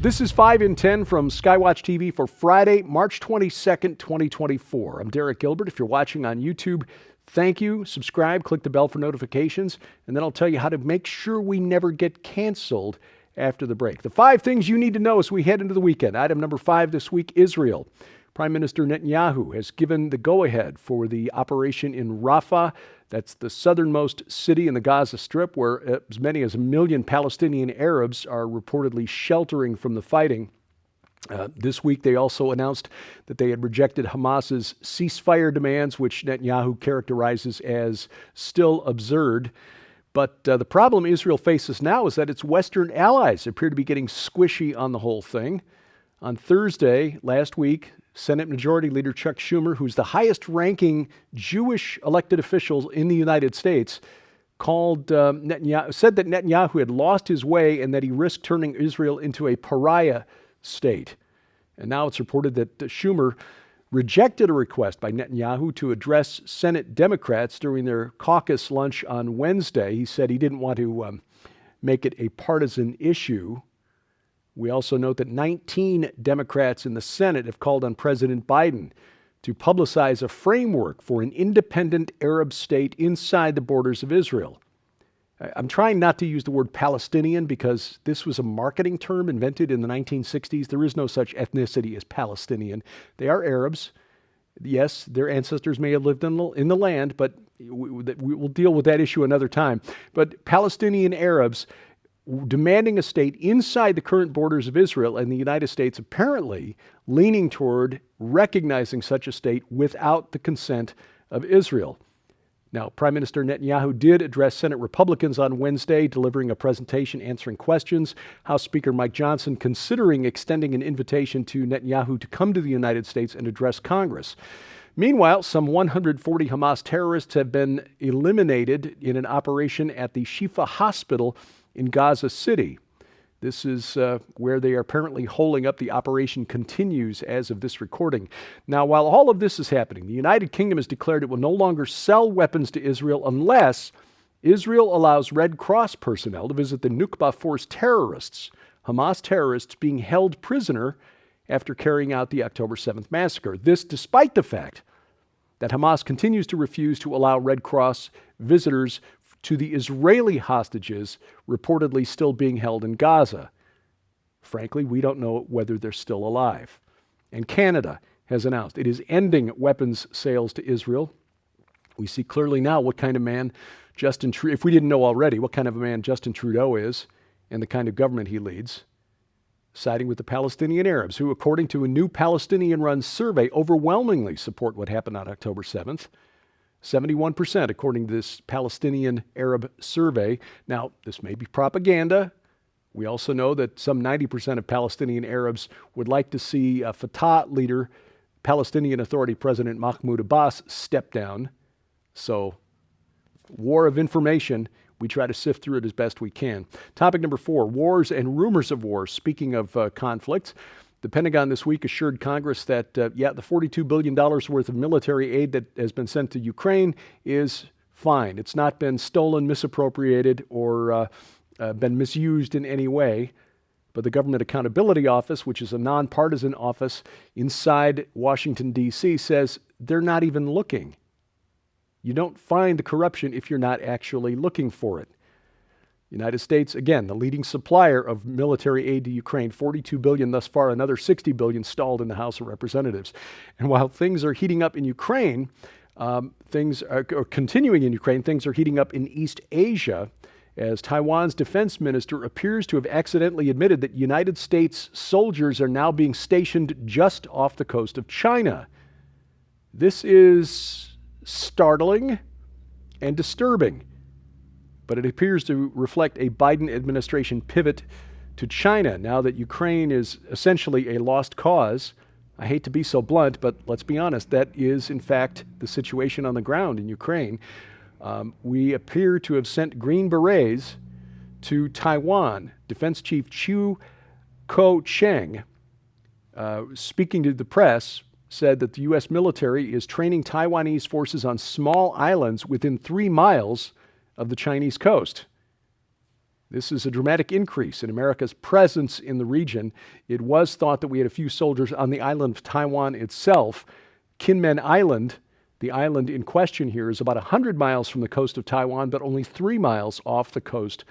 This is 5 in 10 from Skywatch TV for Friday, March 22nd, 2024. I'm Derek Gilbert. If you're watching on YouTube, thank you. Subscribe, click the bell for notifications, and then I'll tell you how to make sure we never get canceled after the break. The 5 things you need to know as we head into the weekend. Item number 5 this week, Israel. Prime Minister Netanyahu has given the go-ahead for the operation in Rafah. That's the southernmost city in the Gaza Strip, where as many as 1 million Palestinian Arabs are reportedly sheltering from the fighting. This week, they also announced that they had rejected Hamas's ceasefire demands, which Netanyahu characterizes as still absurd. But the problem Israel faces now is that its Western allies appear to be getting squishy on the whole thing. On Thursday, last week, Senate Majority Leader Chuck Schumer, who's the highest-ranking Jewish elected official in the United States, said that Netanyahu had lost his way and that he risked turning Israel into a pariah state. And now it's reported that Schumer rejected a request by Netanyahu to address Senate Democrats during their caucus lunch on Wednesday. He said he didn't want to make it a partisan issue. We also note that 19 Democrats in the Senate have called on President Biden to publicize a framework for an independent Arab state inside the borders of Israel. I'm trying not to use the word Palestinian because this was a marketing term invented in the 1960s. There is no such ethnicity as Palestinian. They are Arabs. Yes, their ancestors may have lived in the land, but we will deal with that issue another time. But Palestinian Arabs demanding a state inside the current borders of Israel, and the United States apparently leaning toward recognizing such a state without the consent of Israel. Now, Prime Minister Netanyahu did address Senate Republicans on Wednesday, delivering a presentation answering questions. House Speaker Mike Johnson considering extending an invitation to Netanyahu to come to the United States and address Congress. Meanwhile, some 140 Hamas terrorists have been eliminated in an operation at the Shifa Hospital in Gaza City. This is where they are apparently holding up. The operation continues as of this recording. Now, while all of this is happening, the United Kingdom has declared it will no longer sell weapons to Israel unless Israel allows Red Cross personnel to visit the Nukba Force terrorists, Hamas terrorists being held prisoner after carrying out the October 7th massacre. This despite the fact that Hamas continues to refuse to allow Red Cross visitors to the Israeli hostages reportedly still being held in Gaza. Frankly, we don't know whether they're still alive. And Canada has announced it is ending weapons sales to Israel. We see clearly now what kind of man Justin Trudeau, if we didn't know already, what kind of a man Justin Trudeau is and the kind of government he leads, siding with the Palestinian Arabs, who, according to a new Palestinian-run survey, overwhelmingly support what happened on October 7th. 71%, according to this Palestinian Arab survey. Now, this may be propaganda. We also know that some 90% of Palestinian Arabs would like to see a Fatah leader, Palestinian Authority President Mahmoud Abbas, step down. So, war of information. We try to sift through it as best we can. Topic number 4, wars and rumors of wars. Speaking of conflicts, the Pentagon this week assured Congress that, the $42 billion worth of military aid that has been sent to Ukraine is fine. It's not been stolen, misappropriated, or been misused in any way. But the Government Accountability Office, which is a nonpartisan office inside Washington, D.C., says they're not even looking. You don't find the corruption if you're not actually looking for it. United States, again, the leading supplier of military aid to Ukraine, $42 billion thus far, another $60 billion stalled in the House of Representatives. And while things are heating up in Ukraine, things are continuing in Ukraine, things are heating up in East Asia, as Taiwan's defense minister appears to have accidentally admitted that United States soldiers are now being stationed just off the coast of China. This is startling and disturbing, but it appears to reflect a Biden administration pivot to China now that Ukraine is essentially a lost cause. I hate to be so blunt, but let's be honest, that is in fact the situation on the ground in Ukraine. We appear to have sent Green Berets to Taiwan. Defense Chief Chiu Ko-cheng, speaking to the press, said that the U.S. military is training Taiwanese forces on small islands within 3 miles of the Chinese coast. This is a dramatic increase in America's presence in the region. It was thought that we had a few soldiers on the island of Taiwan itself. Kinmen Island, the island in question here, is about 100 miles from the coast of Taiwan, but only 3 miles off the coast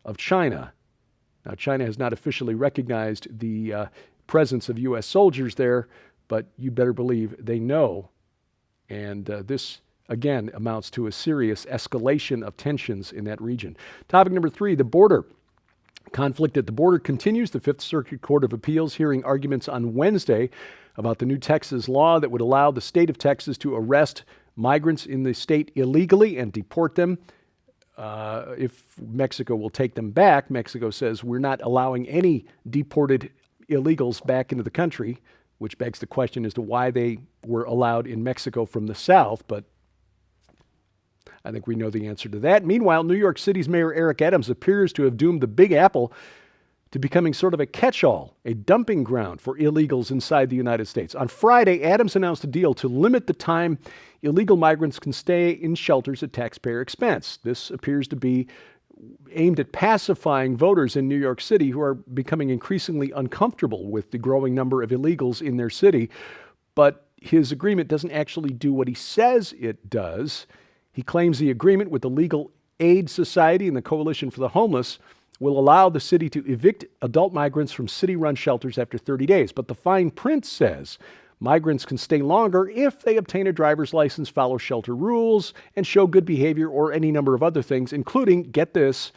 of China. Now, China has not officially recognized the presence of U.S. soldiers there, but you better believe they know. And this, again, amounts to a serious escalation of tensions in that region. Topic number 3, the border. Conflict at the border continues. The Fifth Circuit Court of Appeals hearing arguments on Wednesday about the new Texas law that would allow the state of Texas to arrest migrants in the state illegally and deport them. If Mexico will take them back, Mexico says we're not allowing any deported illegals back into the country, which begs the question as to why they were allowed in Mexico from the south, but I think we know the answer to that. Meanwhile, New York City's Mayor Eric Adams appears to have doomed the Big Apple to becoming sort of a catch-all, a dumping ground for illegals inside the United States. On Friday, Adams announced a deal to limit the time illegal migrants can stay in shelters at taxpayer expense. This appears to be aimed at pacifying voters in New York City who are becoming increasingly uncomfortable with the growing number of illegals in their city. But his agreement doesn't actually do what he says it does. He claims the agreement with the Legal Aid Society and the Coalition for the Homeless will allow the city to evict adult migrants from city-run shelters after 30 days. But the fine print says migrants can stay longer if they obtain a driver's license, follow shelter rules, and show good behavior or any number of other things, including, get this,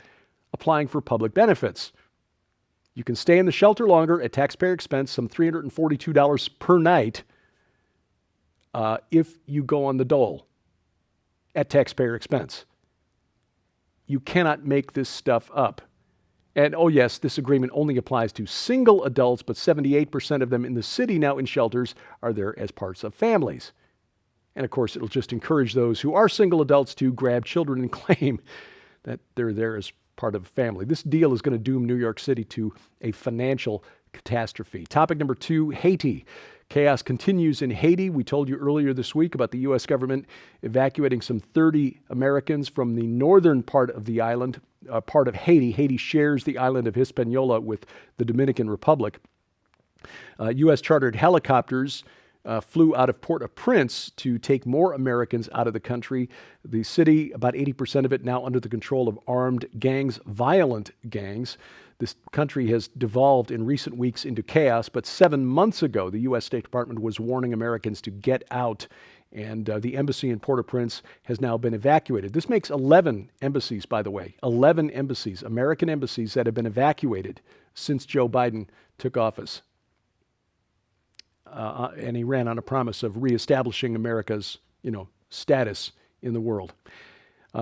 applying for public benefits. You can stay in the shelter longer at taxpayer expense, some $342 per night, if you go on the dole at taxpayer expense. You cannot make this stuff up. And oh yes, this agreement only applies to single adults, but 78% of them in the city now in shelters are there as parts of families. And of course, it'll just encourage those who are single adults to grab children and claim that they're there as part of a family. This deal is going to doom New York City to a financial catastrophe. Topic number 2, Haiti. Chaos continues in Haiti. We told you earlier this week about the U.S. government evacuating some 30 Americans from the northern part of the island, part of Haiti. Haiti shares the island of Hispaniola with the Dominican Republic. U.S. chartered helicopters flew out of Port-au-Prince to take more Americans out of the country. The city, about 80% of it now under the control of armed gangs, violent gangs. This country has devolved in recent weeks into chaos, but 7 months ago, the U.S. State Department was warning Americans to get out, and the embassy in Port-au-Prince has now been evacuated. This makes 11 embassies, by the way, 11 embassies, American embassies that have been evacuated since Joe Biden took office. And he ran on a promise of reestablishing America's, status in the world.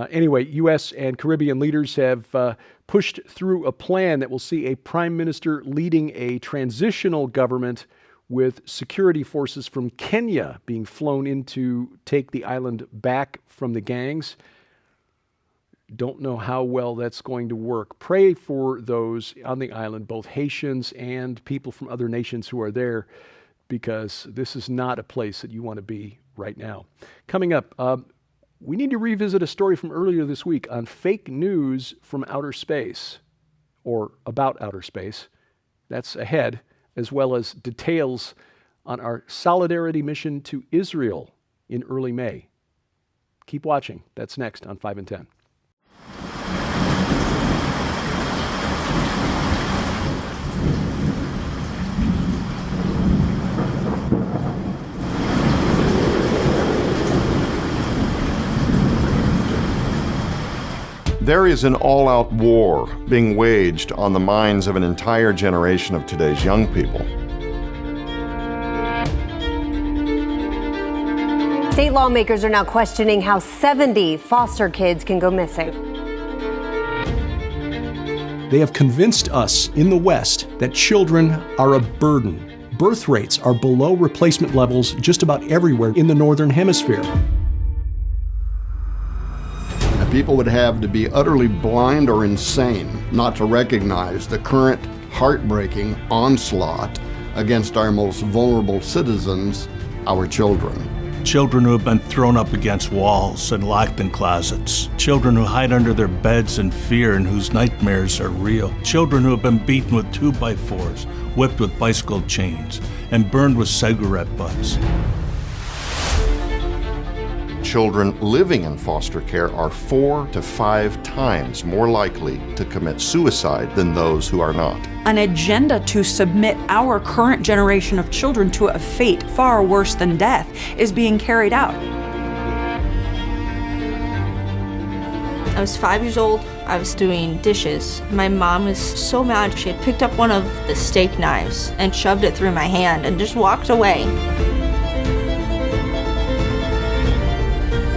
Anyway, U.S. and Caribbean leaders have pushed through a plan that will see a prime minister leading a transitional government with security forces from Kenya being flown in to take the island back from the gangs. Don't know how well that's going to work. Pray for those on the island, both Haitians and people from other nations who are there, because this is not a place that you want to be right now. Coming up, we need to revisit a story from earlier this week on fake news from outer space, or about outer space. That's ahead, as well as details on our solidarity mission to Israel in early May. Keep watching. That's next on 5 and 10. There is an all-out war being waged on the minds of an entire generation of today's young people. State lawmakers are now questioning how 70 foster kids can go missing. They have convinced us in the West that children are a burden. Birth rates are below replacement levels just about everywhere in the Northern Hemisphere. People would have to be utterly blind or insane not to recognize the current heartbreaking onslaught against our most vulnerable citizens, our children. Children who have been thrown up against walls and locked in closets. Children who hide under their beds in fear and whose nightmares are real. Children who have been beaten with 2x4s, whipped with bicycle chains, and burned with cigarette butts. Children living in foster care are 4 to 5 times more likely to commit suicide than those who are not. An agenda to submit our current generation of children to a fate far worse than death is being carried out. I was 5 years old. I was doing dishes. My mom was so mad. She had picked up one of the steak knives and shoved it through my hand and just walked away.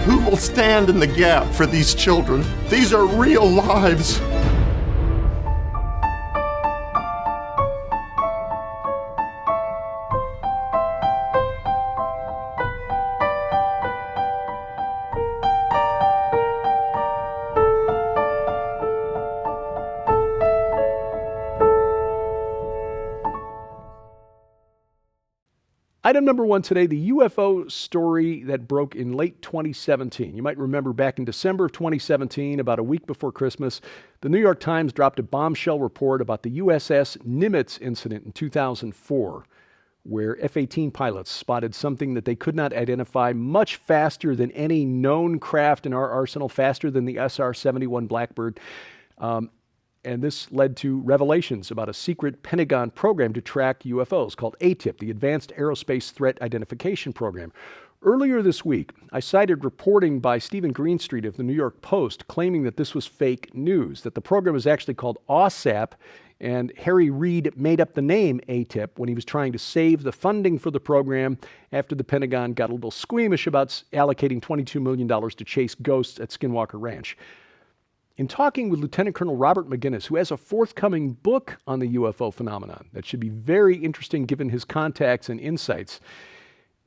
Who will stand in the gap for these children? These are real lives. Item number one today, the UFO story that broke in late 2017. You might remember back in December of 2017, about a week before Christmas, the New York Times dropped a bombshell report about the USS Nimitz incident in 2004, where F-18 pilots spotted something that they could not identify much faster than any known craft in our arsenal, faster than the SR-71 Blackbird. And this led to revelations about a secret Pentagon program to track UFOs called ATIP, the Advanced Aerospace Threat Identification Program. Earlier this week, I cited reporting by Stephen Greenstreet of the New York Post claiming that this was fake news, that the program was actually called OSAP, and Harry Reid made up the name ATIP when he was trying to save the funding for the program after the Pentagon got a little squeamish about allocating $22 million to chase ghosts at Skinwalker Ranch. In talking with Lieutenant Colonel Robert McGinnis, who has a forthcoming book on the UFO phenomenon that should be very interesting given his contacts and insights,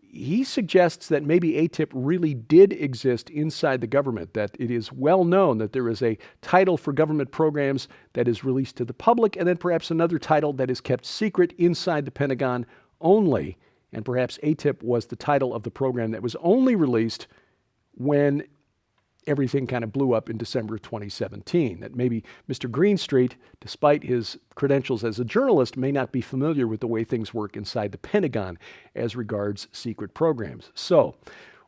he suggests that maybe ATIP really did exist inside the government, that it is well known that there is a title for government programs that is released to the public, and then perhaps another title that is kept secret inside the Pentagon only. And perhaps ATIP was the title of the program that was only released when everything kind of blew up in December of 2017. That maybe Mr. Greenstreet, despite his credentials as a journalist, may not be familiar with the way things work inside the Pentagon as regards secret programs. So,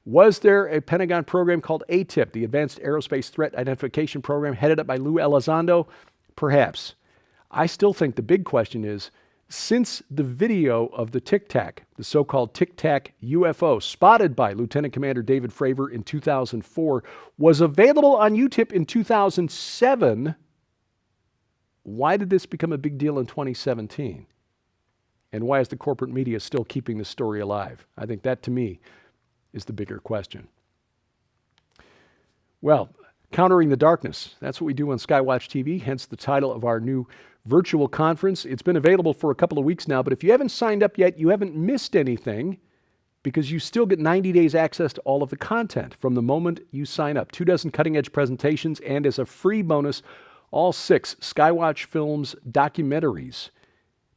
was there a Pentagon program called ATIP, the Advanced Aerospace Threat Identification Program, headed up by Lou Elizondo? Perhaps. I still think the big question is, since the video of the Tic Tac, the so-called Tic Tac UFO, spotted by Lieutenant Commander David Fravor in 2004, was available on UTIP in 2007, why did this become a big deal in 2017? And why is the corporate media still keeping the story alive? I think that, to me, is the bigger question. Well, countering the darkness, that's what we do on Skywatch TV, hence the title of our new virtual conference. It's been available for a couple of weeks now, but if you haven't signed up yet, you haven't missed anything because you still get 90 days access to all of the content from the moment you sign up. 24 cutting-edge presentations, and as a free bonus, all 6 Skywatch Films documentaries.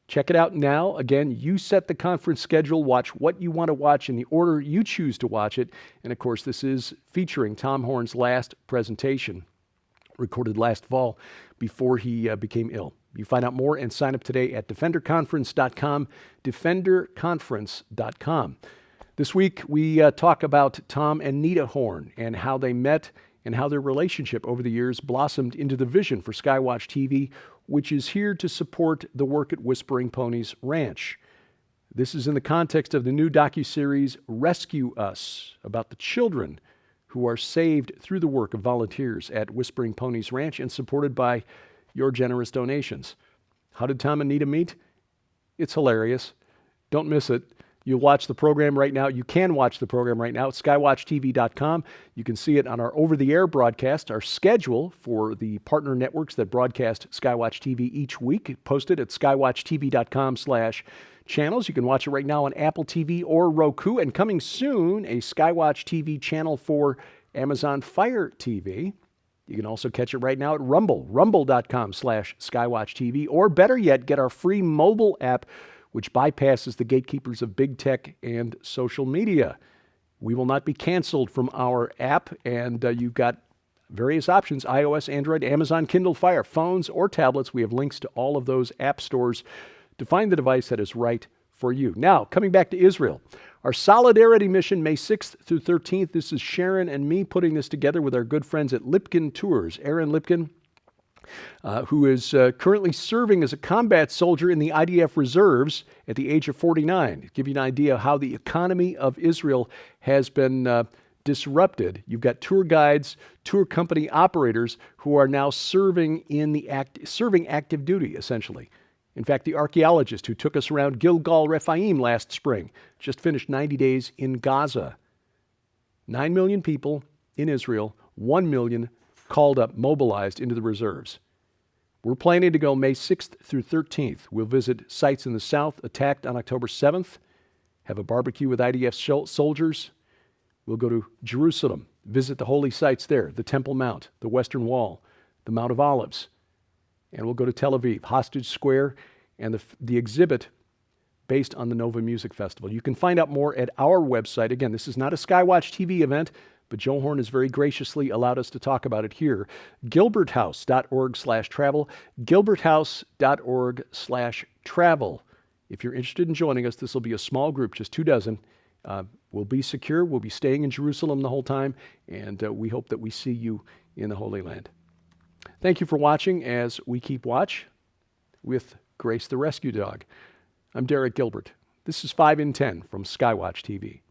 Check it out now. Again, you set the conference schedule, watch what you want to watch in the order you choose to watch it. And of course, this is featuring Tom Horn's last presentation, recorded last fall before he became ill. You find out more and sign up today at defenderconference.com, defenderconference.com. This week, we talk about Tom and Nita Horn and how they met and how their relationship over the years blossomed into the vision for Skywatch TV, which is here to support the work at Whispering Ponies Ranch. This is in the context of the new docuseries Rescue Us, about the children who are saved through the work of volunteers at Whispering Ponies Ranch and supported by your generous donations. How did Tom and Nita meet? It's hilarious. Don't miss it. You'll watch the program right now. You can watch the program right now at skywatchtv.com. You can see it on our over-the-air broadcast, our schedule for the partner networks that broadcast Skywatch TV each week, posted at skywatchtv.com/channels. You can watch it right now on Apple TV or Roku, and coming soon, a Skywatch TV channel for Amazon Fire TV. You can also catch it right now at Rumble, rumble.com/skywatchtv, or better yet, get our free mobile app, which bypasses the gatekeepers of big tech and social media. We will not be canceled from our app, and you've got various options: iOS, Android, Amazon, Kindle Fire, phones, or tablets. We have links to all of those app stores to find the device that is right for you. Now, coming back to Israel, our Solidarity Mission, May 6th through 13th. This is Sharon and me putting this together with our good friends at Lipkin Tours. Aaron Lipkin, who is currently serving as a combat soldier in the IDF reserves at the age of 49. To give you an idea of how the economy of Israel has been disrupted, you've got tour guides, tour company operators who are now serving active duty, essentially. In fact, the archaeologist who took us around Gilgal Rephaim last spring just finished 90 days in Gaza. 9 million people in Israel, 1 million called up, mobilized into the reserves. We're planning to go May 6th through 13th. We'll visit sites in the south attacked on October 7th, have a barbecue with IDF soldiers. We'll go to Jerusalem, visit the holy sites there, the Temple Mount, the Western Wall, the Mount of Olives. And we'll go to Tel Aviv, Hostage Square, and the exhibit based on the Nova Music Festival. You can find out more at our website. Again, this is not a Skywatch TV event, but Joe Horn has very graciously allowed us to talk about it here. gilberthouse.org/travel, gilberthouse.org/travel. If you're interested in joining us, this will be a small group, just 2 dozen. We'll be secure. We'll be staying in Jerusalem the whole time, and we hope that we see you in the Holy Land. Thank you for watching as we keep watch with Grace the Rescue Dog. I'm Derek Gilbert. This is 5 in 10 from Skywatch TV.